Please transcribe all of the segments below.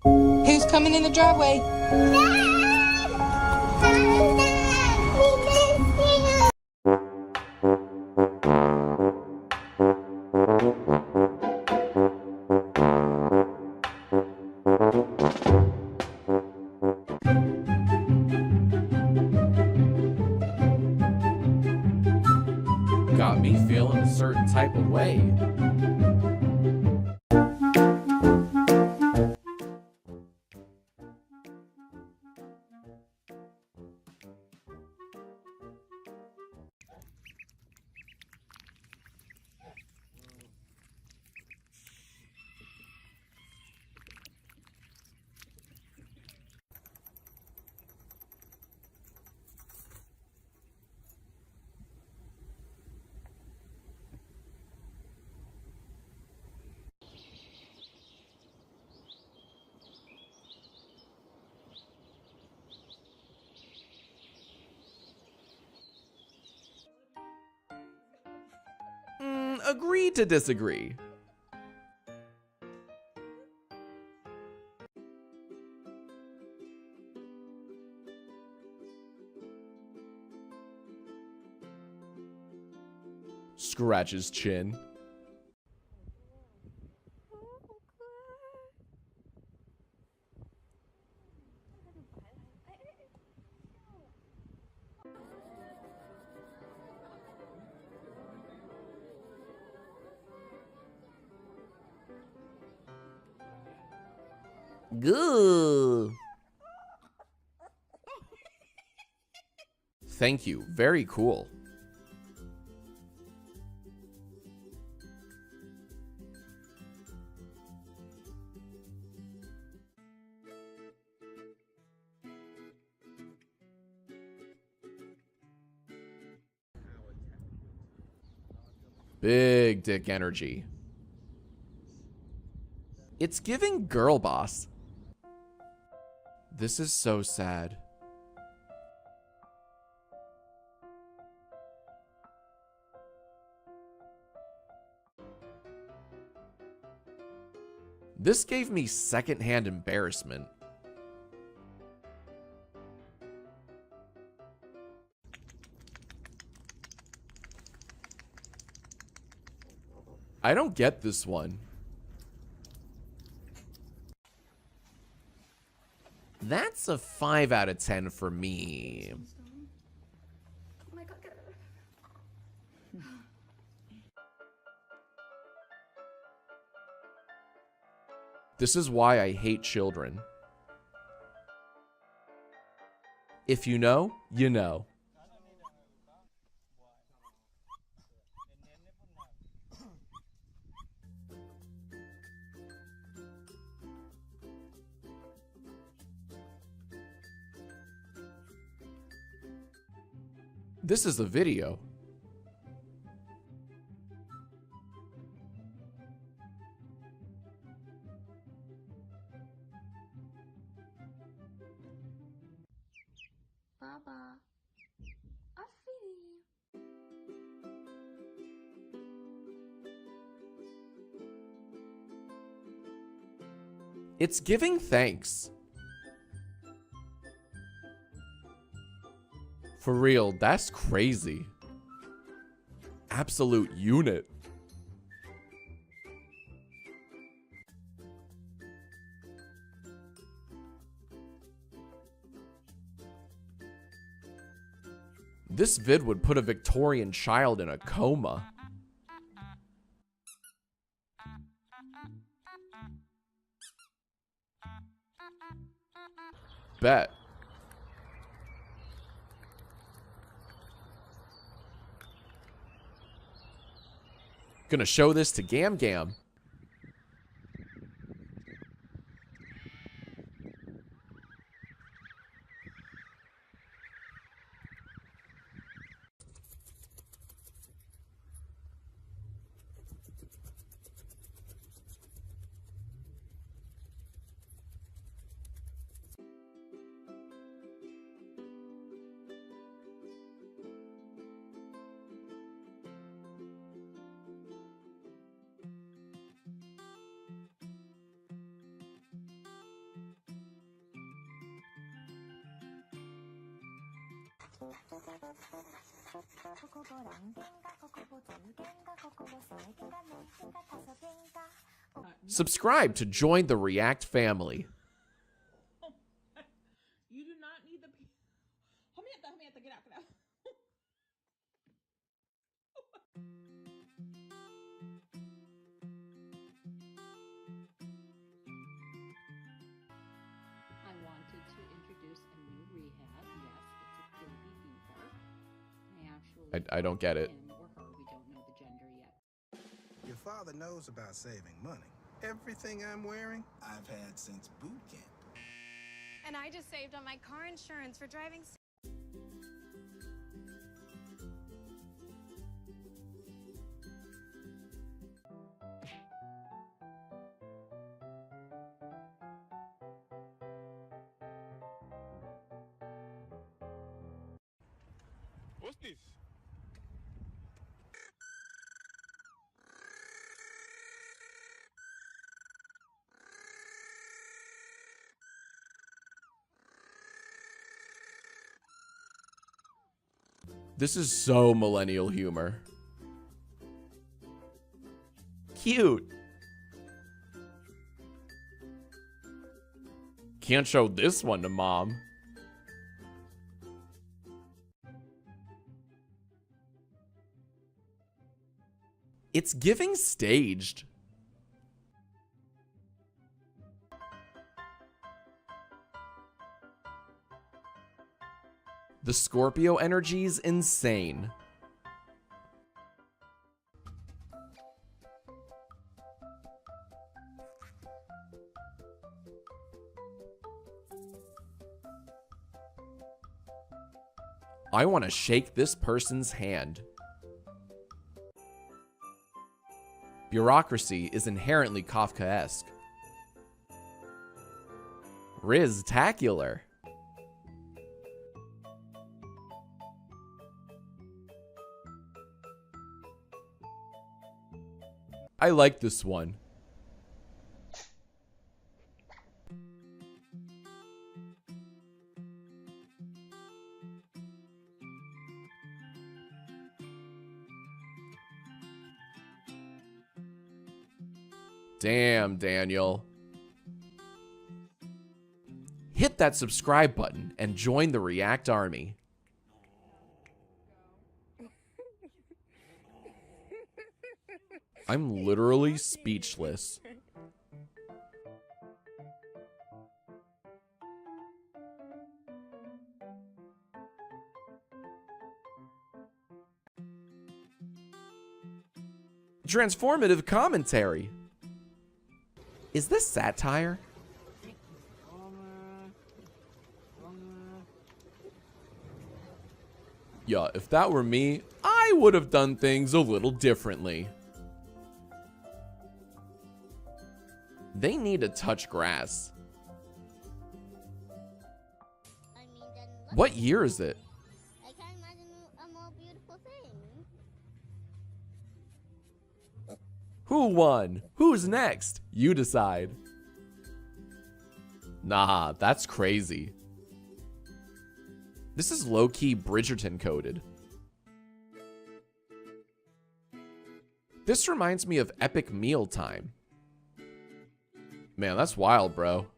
Who's coming in the driveway? Got me feeling a certain type of way. Agree to disagree. Scratch his chin. Good. Thank you. Very cool. Big dick energy. It's giving girl boss. This is so sad. This gave me secondhand embarrassment. I don't get this one. That's a 5 out of 10 for me. Oh my God, get it. This is why I hate children. If you know, you know. This is a video. Baba, aferin. It's giving thanks. For real, that's crazy. Absolute unit. This vid would put a Victorian child in a coma. Bet. Gonna show this to Gam Gam. Subscribe to join the React family. You do not need the. Homieta, get out, get out. I wanted to introduce a new rehab. Yes, it's a baby fever. I actually. I don't get it. Him or her, we don't know the gender yet. Your father knows about saving money. Everything I'm wearing, I've had since boot camp. And I just saved on my car insurance for driving. What's this? This is so millennial humor. Cute. Can't show this one to mom. It's giving staged. The Scorpio energy's insane. I want to shake this person's hand. Bureaucracy is inherently Kafkaesque. Riz-tacular. I like this one. Damn, Daniel. Hit that subscribe button and join the React Army. I'm literally speechless. Transformative commentary. Is this satire? Yeah, if that were me, I would have done things a little differently. They need to touch grass. What year is it? I can't imagine a more beautiful thing. Who won? Who's next? You decide. Nah, that's crazy. This is low-key Bridgerton coded. This reminds me of Epic Meal Time. Man, that's wild, bro.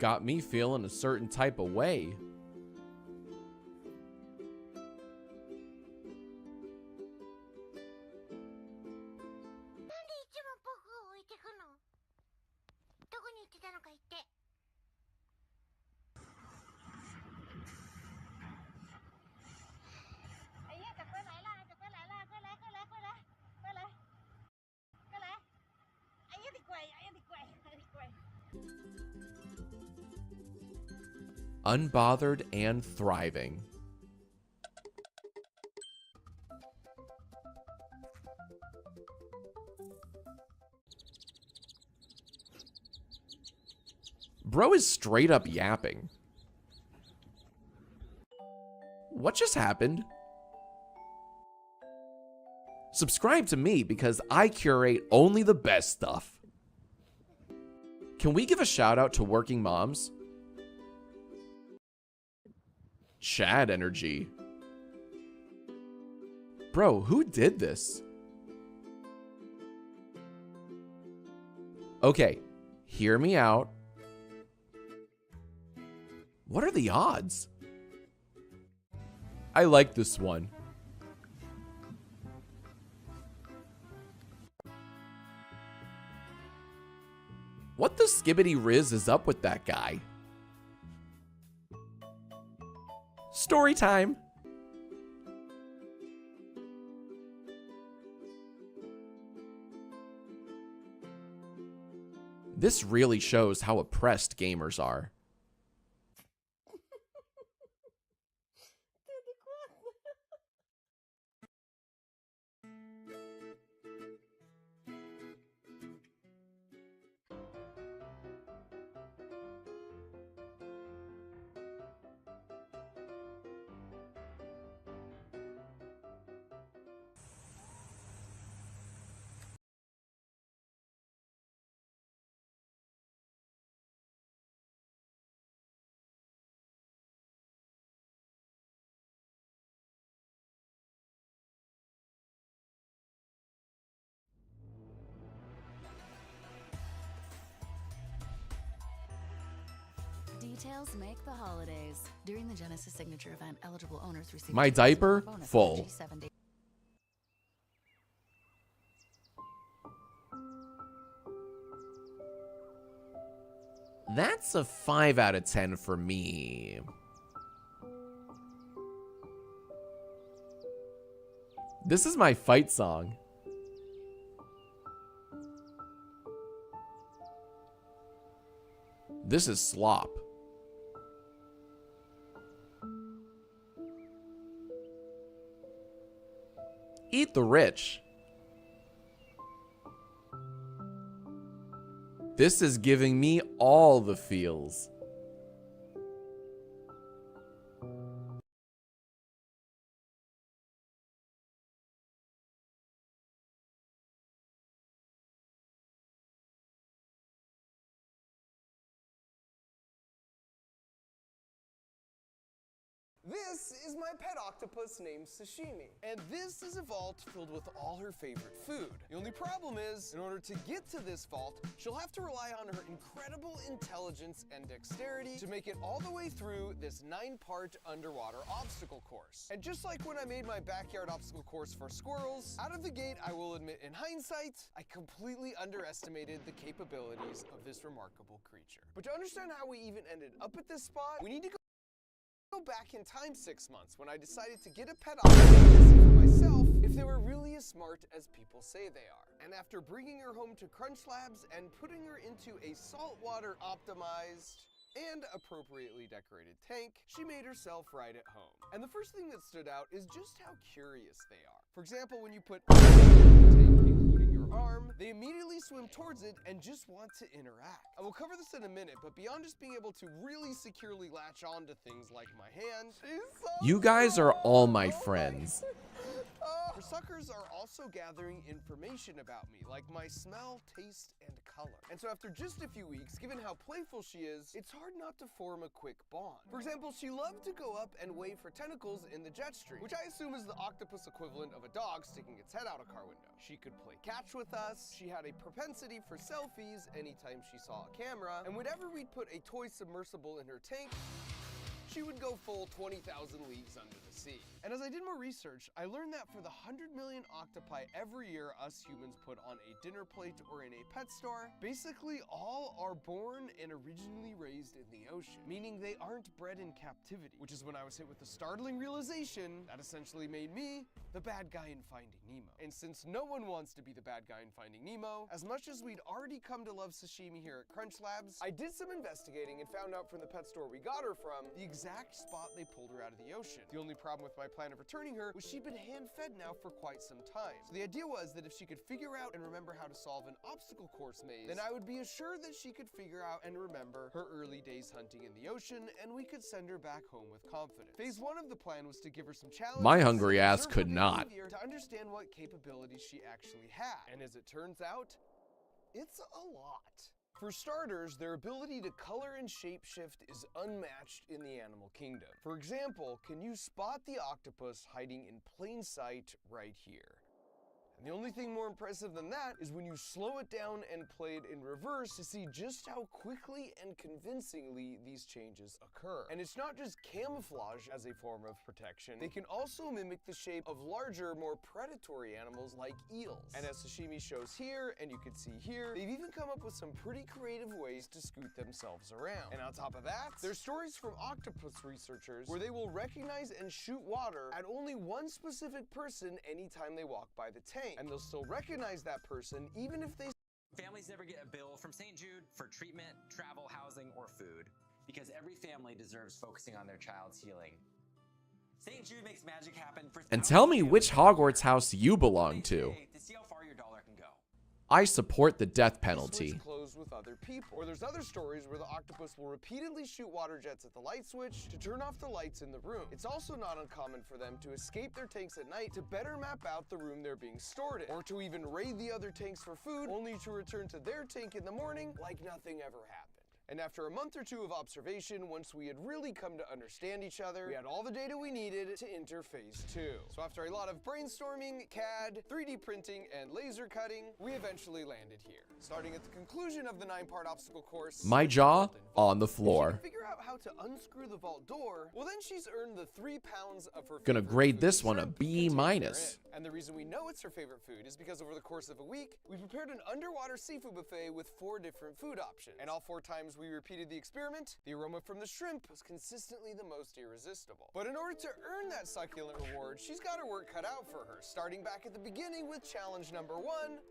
Got me feeling a certain type of way. Unbothered and thriving. Bro is straight up yapping. What just happened? Subscribe to me because I curate only the best stuff. Can we give a shout out to working moms? Chad energy. Bro, who did this? Okay, hear me out. What are the odds? I like this one. What the skibbity riz is up with that guy? Story time. This really shows how oppressed gamers are. Details make the holidays. During the Genesis Signature event, eligible owners receive My diaper full. That's a 5 out of 10 for me. This is my fight song. This is slop. Eat the rich. This is giving me all the feels. This is my pet octopus named Sashimi. And this is a vault filled with all her favorite food. The only problem is, in order to get to this vault, she'll have to rely on her incredible intelligence and dexterity to make it all the way through this 9-part underwater obstacle course. And just like when I made my backyard obstacle course for squirrels, out of the gate, I will admit in hindsight, I completely underestimated the capabilities of this remarkable creature. But to understand how we even ended up at this spot, we need to go back in time 6 months when I decided to get a pet octopus to see for myself if they were really as smart as people say they are. And after bringing her home to Crunch Labs and putting her into a saltwater optimized and appropriately decorated tank, she made herself right at home. And the first thing that stood out is just how curious they are. For example, when you put including your arm, they immediately swim towards it and just want to interact. I will cover this in a minute, but beyond just being able to really securely latch on to things like my hand, You guys are all my friends. her suckers are also gathering information about me, like my smell, taste, and color. And so after just a few weeks, given how playful she is, it's hard not to form a quick bond. For example, she loved to go up and wave her tentacles in the jet stream, which I assume is the octopus equivalent of a dog sticking its head out a car window. She could play catch with us, she had a propensity for selfies anytime she saw a camera, and whenever we'd put a toy submersible in her tank, she would go full 20,000 leagues under the sea. And as I did more research, I learned that for the 100 million octopi every year us humans put on a dinner plate or in a pet store, basically all are born and originally raised in the ocean, meaning they aren't bred in captivity, which is when I was hit with the startling realization that essentially made me the bad guy in Finding Nemo. And since no one wants to be the bad guy in Finding Nemo, as much as we'd already come to love sashimi here at Crunch Labs, I did some investigating and found out from the pet store we got her from the exact spot they pulled her out of the ocean. The only problem with my plan of returning her was she'd been hand-fed now for quite some time. So the idea was that if she could figure out and remember how to solve an obstacle course maze, then I would be assured that she could figure out and remember her early days hunting in the ocean, and we could send her back home with confidence. Phase 1 of the plan was to give her some challenges. My hungry and ass observe could her not. behavior to understand what capabilities she actually had. And as it turns out, it's a lot. For starters, their ability to color and shapeshift is unmatched in the animal kingdom. For example, can you spot the octopus hiding in plain sight right here? And the only thing more impressive than that is when you slow it down and play it in reverse to see just how quickly and convincingly these changes occur. And it's not just camouflage as a form of protection. They can also mimic the shape of larger, more predatory animals like eels. And as sashimi shows here, and you can see here, they've even come up with some pretty creative ways to scoot themselves around. And on top of that, there's stories from octopus researchers where they will recognize and shoot water at only one specific person anytime they walk by the tank. And they'll still recognize that person even if they... Families never get a bill from St. Jude for treatment, travel, housing, or food, because every family deserves focusing on their child's healing. St. Jude makes magic happen for... And tell me which Hogwarts house you belong to. To see how far your dollar can go. I support the death penalty. Switch clothes with other people. Or there's other stories where the octopus will repeatedly shoot water jets at the light switch to turn off the lights in the room. It's also not uncommon for them to escape their tanks at night to better map out the room they're being stored in, or to even raid the other tanks for food, only to return to their tank in the morning like nothing ever happened. And after a month or two of observation, once we had really come to understand each other, we had all the data we needed to enter phase 2. So after a lot of brainstorming, CAD, 3D printing, and laser cutting, we eventually landed here. Starting at the conclusion of the 9-part obstacle course, My jaw on the if she floor. can figure out how to unscrew the vault door, well then she's earned the 3 pounds of her Gonna favorite grade food this one a shrimp B contained minus. therein. And the reason we know it's her favorite food is because over the course of a week, we prepared an underwater seafood buffet with 4 different food options. And all 4 times we repeated the experiment, the aroma from the shrimp was consistently the most irresistible. But in order to earn that succulent reward, she's got her work cut out for her, starting back at the beginning with challenge number 1,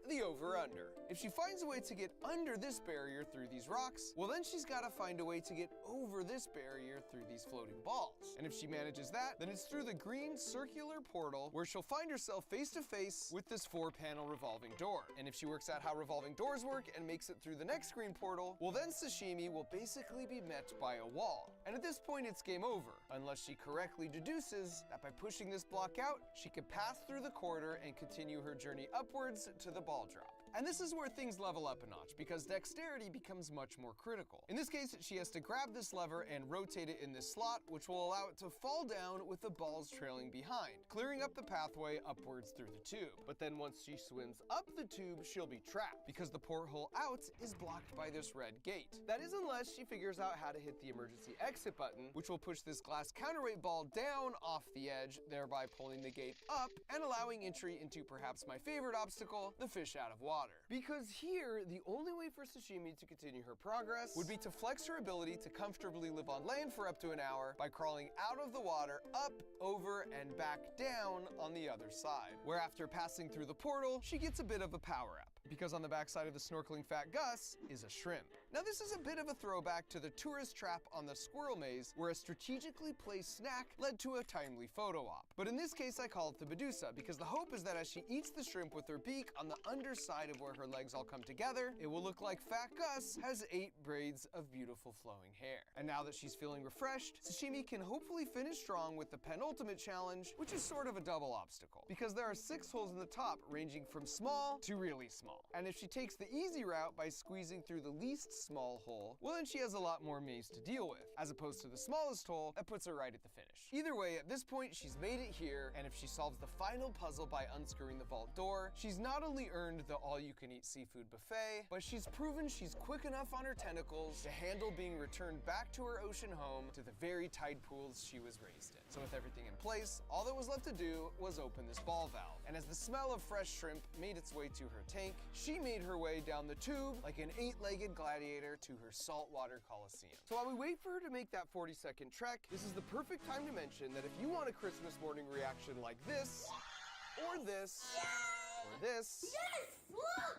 the over-under. If she finds a way to get under this barrier through these rocks, well then she's got to find a way to get over this barrier through these floating balls. And if she manages that, then it's through the green circular portal where she'll find herself face to face with this 4-panel revolving door. And if she works out how revolving doors work and makes it through the next green portal, well then sashimi will basically be met by a wall. And at this point it's game over, unless she correctly deduces that by pushing this block out, she can pass through the corridor and continue her journey upwards to the ball drop. And this is where things level up a notch, because dexterity becomes much more critical. In this case, she has to grab this lever and rotate it in this slot, which will allow it to fall down with the balls trailing behind, clearing up the pathway upwards through the tube. But then once she swims up the tube, she'll be trapped, because the porthole out is blocked by this red gate. That is unless she figures out how to hit the emergency exit button, which will push this glass counterweight ball down off the edge, thereby pulling the gate up and allowing entry into perhaps my favorite obstacle, the fish out of water. Because here, the only way for sashimi to continue her progress would be to flex her ability to comfortably live on land for up to an hour by crawling out of the water, up, over, and back down on the other side. Where after passing through the portal, she gets a bit of a power-up, because on the backside of the snorkeling Fat Gus is a shrimp. Now this is a bit of a throwback to the tourist trap on the squirrel maze, where a strategically placed snack led to a timely photo op. But in this case I call it the Medusa, because the hope is that as she eats the shrimp with her beak on the underside of where her legs all come together, it will look like Fat Gus has 8 braids of beautiful flowing hair. And now that she's feeling refreshed, sashimi can hopefully finish strong with the penultimate challenge, which is sort of a double obstacle, because there are 6 holes in the top ranging from small to really small. And if she takes the easy route by squeezing through the least small hole, well then she has a lot more maze to deal with, as opposed to the smallest hole that puts her right at the finish. Either way, at this point she's made it here, and if she solves the final puzzle by unscrewing the vault door, she's not only earned the all-you-can-eat seafood buffet, but she's proven she's quick enough on her tentacles to handle being returned back to her ocean home to the very tide pools she was raised in. So with everything in place, all that was left to do was open this ball valve. And as the smell of fresh shrimp made its way to her tank, she made her way down the tube like an 8-legged gladiator to her saltwater coliseum. So while we wait for her to make that 40-second trek, this is the perfect time to mention that if you want a Christmas morning reaction like this, or this, or this,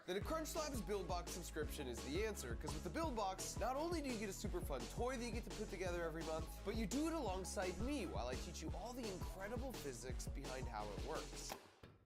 then a Crunch Labs Build Box subscription is the answer, because with the Build Box, not only do you get a super fun toy that you get to put together every month, but you do it alongside me while I teach you all the incredible physics behind how it works.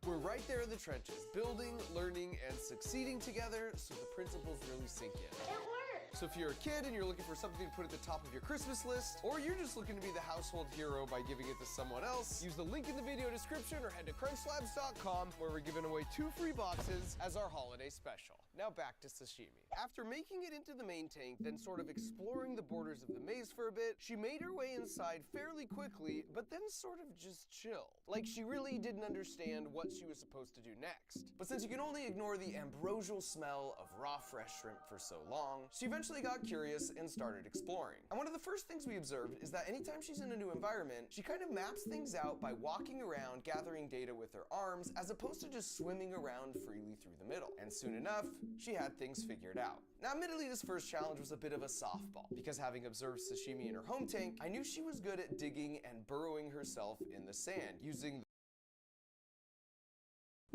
We're right there in the trenches, building, learning, and succeeding together, so the principles really sink in. It works. So if you're a kid and you're looking for something to put at the top of your Christmas list, or you're just looking to be the household hero by giving it to someone else, use the link in the video description or head to crunchlabs.com, where we're giving away 2 free boxes as our holiday special. Now back to sashimi. After making it into the main tank, then sort of exploring the borders of the maze for a bit, she made her way inside fairly quickly, but then sort of just chilled. Like she really didn't understand what she was supposed to do next. But since you can only ignore the ambrosial smell of raw fresh shrimp for so long, she eventually got curious and started exploring. And one of the first things we observed is that anytime she's in a new environment, she kind of maps things out by walking around, gathering data with her arms, as opposed to just swimming around freely through the middle. And soon enough, she had things figured out. Now, admittedly, this first challenge was a bit of a softball, because having observed sashimi in her home tank, I knew she was good at digging and burrowing herself in the sand, using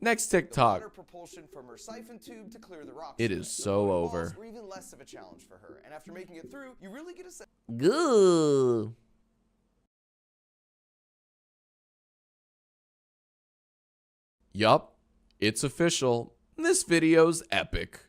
Next the TikTok. water propulsion from her siphon tube to clear the rocks. It is so over. Or even less of a challenge for her, and after making it through, you really get a sense. Good. Yup, it's official. This video's epic.